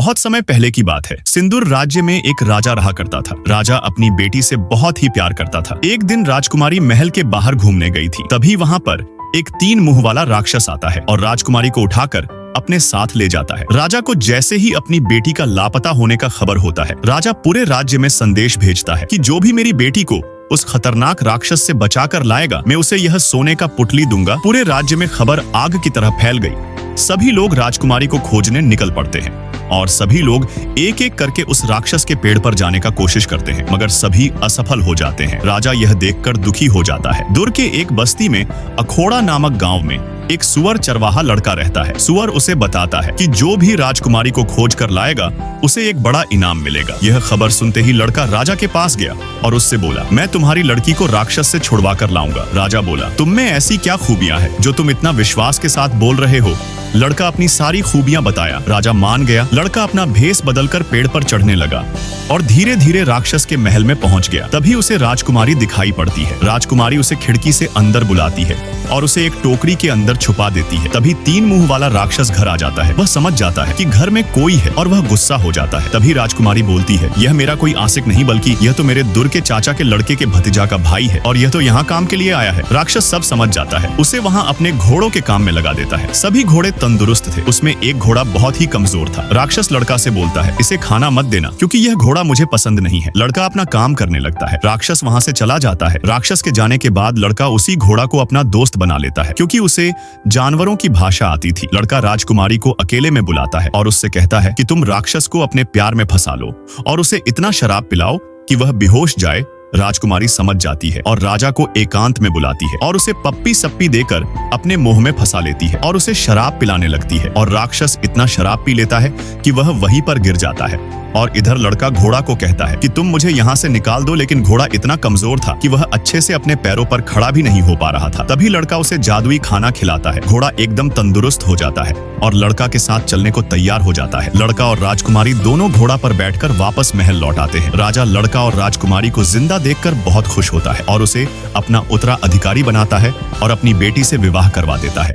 बहुत समय पहले की बात है। सिंदूर राज्य में एक राजा रहा करता था। राजा अपनी बेटी से बहुत ही प्यार करता था। एक दिन राजकुमारी महल के बाहर घूमने गई थी। तभी वहाँ पर एक 3 मुंह वाला राक्षस आता है और राजकुमारी को उठाकर अपने साथ ले जाता है। राजा को जैसे ही अपनी बेटी का लापता होने का खबर होता है, राजा पूरे राज्य में संदेश भेजता है कि जो भी मेरी बेटी को उस खतरनाक राक्षस से बचाकर लाएगा, मैं उसे यह सोने का पुतली दूंगा। पूरे राज्य में खबर आग की तरह फैल गई। सभी लोग राजकुमारी को खोजने निकल पड़ते हैं और सभी लोग एक एक करके उस राक्षस के पेड़ पर जाने का कोशिश करते हैं, मगर सभी असफल हो जाते हैं। राजा यह देखकर दुखी हो जाता है। दूर के एक बस्ती में अखोड़ा नामक गांव में एक सुअर चरवाहा लड़का रहता है। सुअर उसे बताता है कि जो भी राजकुमारी को खोज कर लाएगा उसे एक बड़ा इनाम मिलेगा। यह खबर सुनते ही लड़का राजा के पास गया और उससे बोला, मैं तुम्हारी लड़की को राक्षस से छुड़वा कर लाऊंगा। राजा बोला, तुम में ऐसी क्या खूबियां हैं जो तुम इतना विश्वास के साथ बोल रहे हो? लड़का अपनी सारी खूबियां बताया। राजा मान गया। लड़का अपना भेष बदलकर पेड़ पर चढ़ने लगा और धीरे धीरे राक्षस के महल में पहुंच गया। तभी उसे राजकुमारी दिखाई पड़ती है। राजकुमारी उसे खिड़की से अंदर बुलाती है और उसे एक टोकरी के अंदर छुपा देती है। तभी 3 मुंह वाला राक्षस घर आ जाता है। वह समझ जाता है कि घर में कोई है और वह गुस्सा हो जाता है। तभी राजकुमारी बोलती है, यह मेरा कोई आशिक नहीं बल्कि यह तो मेरे दूर के चाचा के लड़के के भतीजा का भाई है और यह तो यहाँ काम के लिए आया है। राक्षस सब समझ जाता है। उसे वहाँ अपने घोड़ों के काम में लगा देता है। सभी घोड़े तंदुरुस्त थे। उसमें एक घोड़ा बहुत ही कमजोर था। राक्षस लड़का से बोलता है, इसे खाना मत देना क्योंकि यह घोड़ा मुझे पसंद नहीं है। लड़का अपना काम करने लगता है। राक्षस वहाँ से चला जाता है। राक्षस के जाने के बाद लड़का उसी घोड़ा को अपना दोस्त बना लेता है क्योंकि उसे जानवरों की भाषा आती थी। लड़का राजकुमारी को अकेले में बुलाता है और उससे कहता है कि तुम राक्षस को अपने प्यार में फंसा लो और उसे इतना शराब पिलाओ कि वह बेहोश जाए। राजकुमारी समझ जाती है और राजा को एकांत में बुलाती है और उसे पप्पी सप्पी देकर अपने मुंह में फंसा लेती है और उसे शराब पिलाने लगती है और राक्षस इतना शराब पी लेता है कि वह वहीं पर गिर जाता है। और इधर लड़का घोड़ा को कहता है कि तुम मुझे यहाँ से निकाल दो, लेकिन घोड़ा इतना कमजोर था कि वह अच्छे से अपने पैरों पर खड़ा भी नहीं हो पा रहा था। तभी लड़का उसे जादुई खाना खिलाता है। घोड़ा एकदम तंदुरुस्त हो जाता है और लड़का के साथ चलने को तैयार हो जाता है। लड़का और राजकुमारी दोनों घोड़ा पर बैठकर वापस महल लौट आते हैं। राजा लड़का और राजकुमारी को जिंदा देखकर बहुत खुश होता है और उसे अपना उत्तराधिकारी बनाता है और अपनी बेटी से विवाह करवा देता है।